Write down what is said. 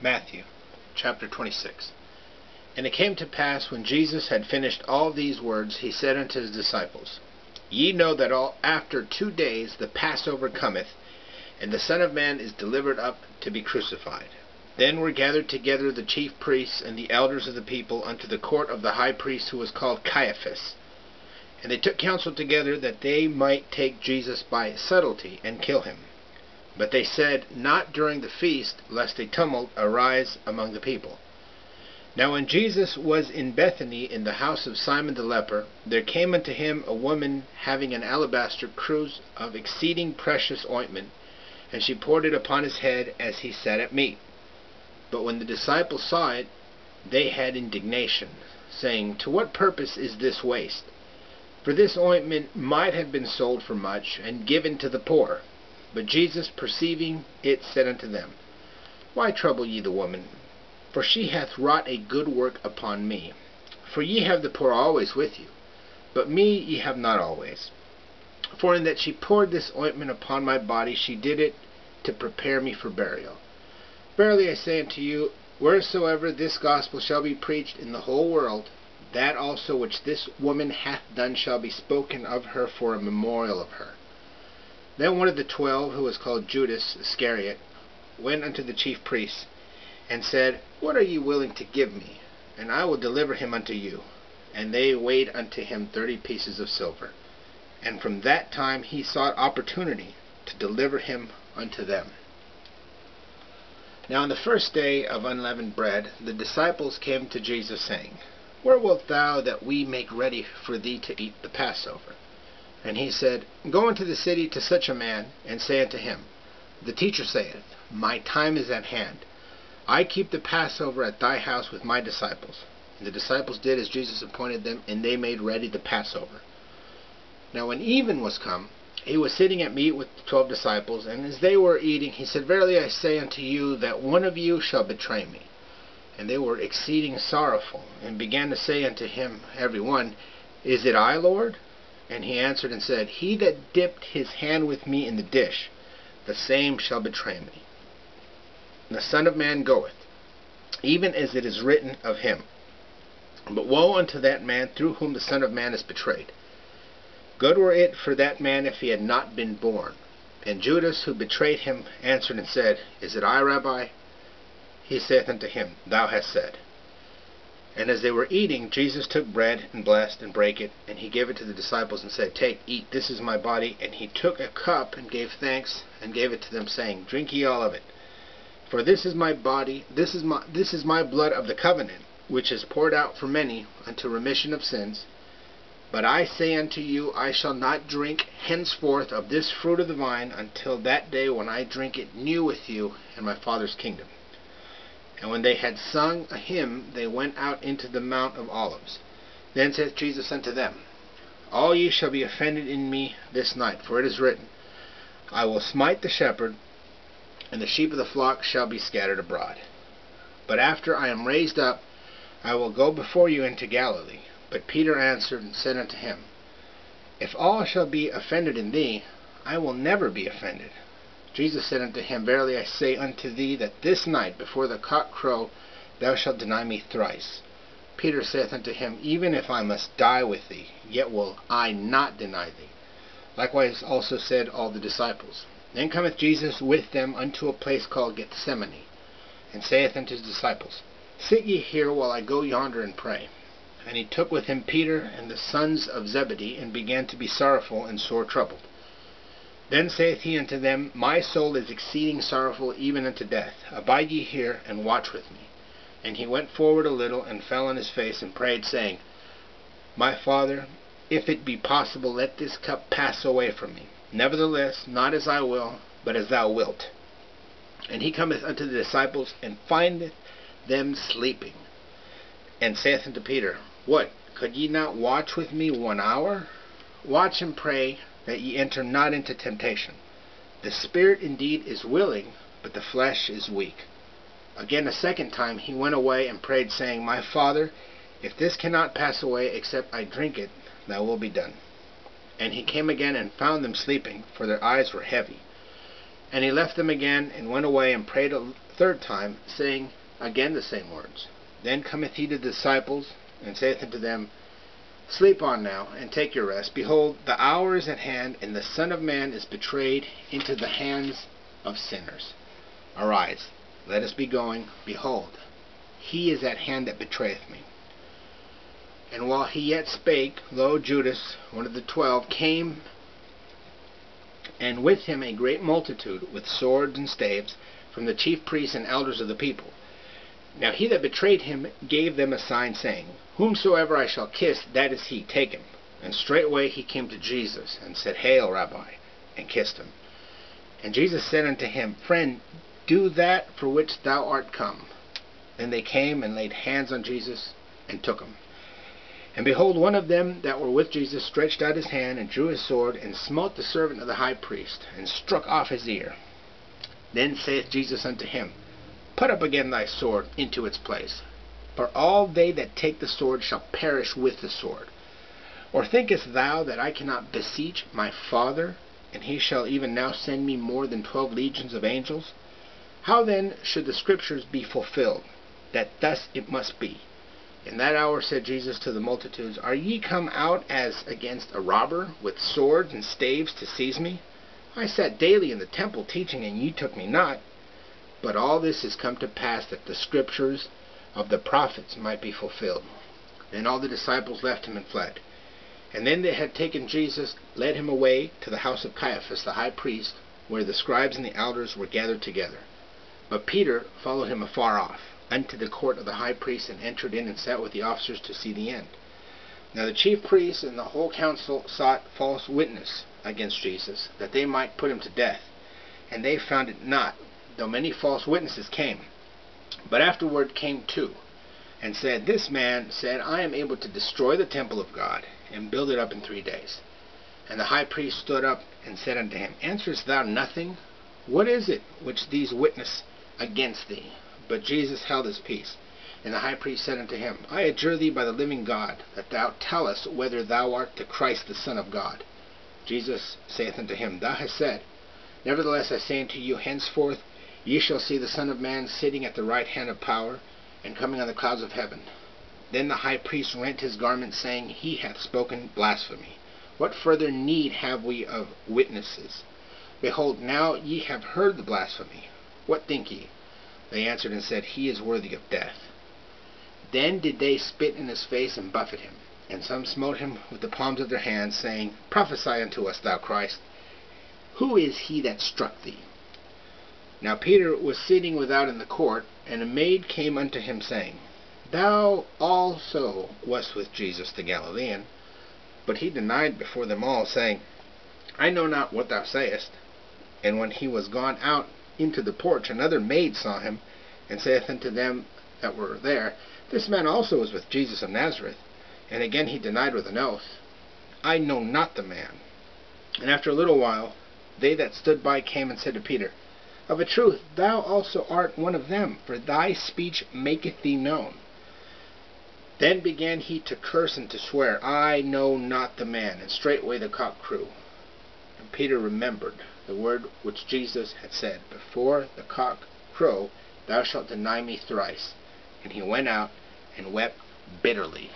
Matthew chapter 26. And it came to pass, when Jesus had finished all these words, he said unto his disciples, Ye know that after 2 days the Passover cometh, and the Son of Man is delivered up to be crucified. Then were gathered together the chief priests and the elders of the people unto the court of the high priest, who was called Caiaphas. And they took counsel together that they might take Jesus by subtlety and kill him. But they said, Not during the feast, lest a tumult arise among the people. Now when Jesus was in Bethany in the house of Simon the leper, there came unto him a woman having an alabaster cruse of exceeding precious ointment, and she poured it upon his head as he sat at meat. But when the disciples saw it, they had indignation, saying, To what purpose is this waste? For this ointment might have been sold for much, and given to the poor. But Jesus, perceiving it, said unto them, Why trouble ye the woman? For she hath wrought a good work upon me. For ye have the poor always with you, but me ye have not always. For in that she poured this ointment upon my body, she did it to prepare me for burial. Verily I say unto you, wheresoever this gospel shall be preached in the whole world, that also which this woman hath done shall be spoken of her for a memorial of her. Then one of the 12, who was called Judas Iscariot, went unto the chief priests, and said, What are ye willing to give me? And I will deliver him unto you. And they weighed unto him 30 pieces of silver. And from that time he sought opportunity to deliver him unto them. Now on the first day of unleavened bread, the disciples came to Jesus, saying, Where wilt thou that we make ready for thee to eat the Passover? And he said, Go into the city to such a man, and say unto him, The teacher saith, My time is at hand. I keep the Passover at thy house with my disciples. And the disciples did as Jesus appointed them, and they made ready the Passover. Now when even was come, he was sitting at meat with the 12 disciples, and as they were eating, he said, Verily I say unto you, that one of you shall betray me. And they were exceeding sorrowful, and began to say unto him every one, Is it I, Lord? And he answered and said, He that dipped his hand with me in the dish, the same shall betray me. And the Son of Man goeth, even as it is written of him. But woe unto that man through whom the Son of Man is betrayed. Good were it for that man if he had not been born. And Judas, who betrayed him, answered and said, Is it I, Rabbi? He saith unto him, Thou hast said. And as they were eating, Jesus took bread, and blessed, and brake it, and he gave it to the disciples, and said, Take, eat, this is my body. And he took a cup, and gave thanks, and gave it to them, saying, Drink ye all of it. For this is my body, this is my blood of the covenant, which is poured out for many unto remission of sins. But I say unto you, I shall not drink henceforth of this fruit of the vine, until that day when I drink it new with you in my Father's kingdom. And when they had sung a hymn, they went out into the Mount of Olives. Then saith Jesus unto them, All ye shall be offended in me this night, for it is written, I will smite the shepherd, and the sheep of the flock shall be scattered abroad. But after I am raised up, I will go before you into Galilee. But Peter answered and said unto him, If all shall be offended in thee, I will never be offended. Jesus said unto him, Verily I say unto thee, that this night before the cock crow, thou shalt deny me thrice. Peter saith unto him, Even if I must die with thee, yet will I not deny thee. Likewise also said all the disciples. Then cometh Jesus with them unto a place called Gethsemane, and saith unto his disciples, Sit ye here while I go yonder and pray. And he took with him Peter and the sons of Zebedee, and began to be sorrowful and sore troubled. Then saith he unto them, My soul is exceeding sorrowful, even unto death. Abide ye here, and watch with me. And he went forward a little, and fell on his face, and prayed, saying, My Father, if it be possible, let this cup pass away from me. Nevertheless, not as I will, but as thou wilt. And he cometh unto the disciples, and findeth them sleeping, and saith unto Peter, What, could ye not watch with me 1 hour? Watch and pray, that ye enter not into temptation. The spirit indeed is willing, but the flesh is weak. Again a second time he went away and prayed, saying, My Father, if this cannot pass away, except I drink it, thy will be done. And he came again and found them sleeping, for their eyes were heavy. And he left them again, and went away, and prayed a third time, saying again the same words. Then cometh he to the disciples, and saith unto them, Sleep on now, and take your rest. Behold, the hour is at hand, and the Son of Man is betrayed into the hands of sinners. Arise, let us be going. Behold, he is at hand that betrayeth me. And while he yet spake, lo, Judas, one of the 12, came, and with him a great multitude, with swords and staves, from the chief priests and elders of the people. Now he that betrayed him gave them a sign, saying, Whomsoever I shall kiss, that is he, take him. And straightway he came to Jesus, and said, Hail, Rabbi, and kissed him. And Jesus said unto him, Friend, do that for which thou art come. Then they came and laid hands on Jesus, and took him. And behold, one of them that were with Jesus stretched out his hand, and drew his sword, and smote the servant of the high priest, and struck off his ear. Then saith Jesus unto him, Put up again thy sword into its place. For all they that take the sword shall perish with the sword. Or thinkest thou that I cannot beseech my Father, and he shall even now send me more than 12 legions of angels? How then should the Scriptures be fulfilled, that thus it must be? In that hour said Jesus to the multitudes, Are ye come out as against a robber, with swords and staves to seize me? I sat daily in the temple teaching, and ye took me not. But all this is come to pass, that the Scriptures of the prophets might be fulfilled. Then all the disciples left him and fled. And then they had taken Jesus, led him away to the house of Caiaphas the high priest, where the scribes and the elders were gathered together. But Peter followed him afar off, unto the court of the high priest, and entered in, and sat with the officers to see the end. Now the chief priests and the whole council sought false witness against Jesus, that they might put him to death. And they found it not, though many false witnesses came. But afterward came two, and said, This man said, I am able to destroy the temple of God, and build it up in 3 days. And the high priest stood up, and said unto him, Answerest thou nothing? What is it which these witness against thee? But Jesus held his peace. And the high priest said unto him, I adjure thee by the living God, that thou tell us whether thou art the Christ, the Son of God. Jesus saith unto him, Thou hast said. Nevertheless I say unto you, henceforth ye shall see the Son of Man sitting at the right hand of power, and coming on the clouds of heaven. Then the high priest rent his garment, saying, He hath spoken blasphemy. What further need have we of witnesses? Behold, now ye have heard the blasphemy. What think ye? They answered and said, He is worthy of death. Then did they spit in his face, and buffet him. And some smote him with the palms of their hands, saying, Prophesy unto us, thou Christ. Who is he that struck thee? Now Peter was sitting without in the court, and a maid came unto him, saying, Thou also wast with Jesus the Galilean. But he denied before them all, saying, I know not what thou sayest. And when he was gone out into the porch, another maid saw him, and saith unto them that were there, This man also was with Jesus of Nazareth. And again he denied with an oath, I know not the man. And after a little while, they that stood by came and said to Peter, Of a truth, thou also art one of them, for thy speech maketh thee known. Then began he to curse and to swear, I know not the man. And straightway the cock crew. And Peter remembered the word which Jesus had said, Before the cock crow, thou shalt deny me thrice. And he went out and wept bitterly.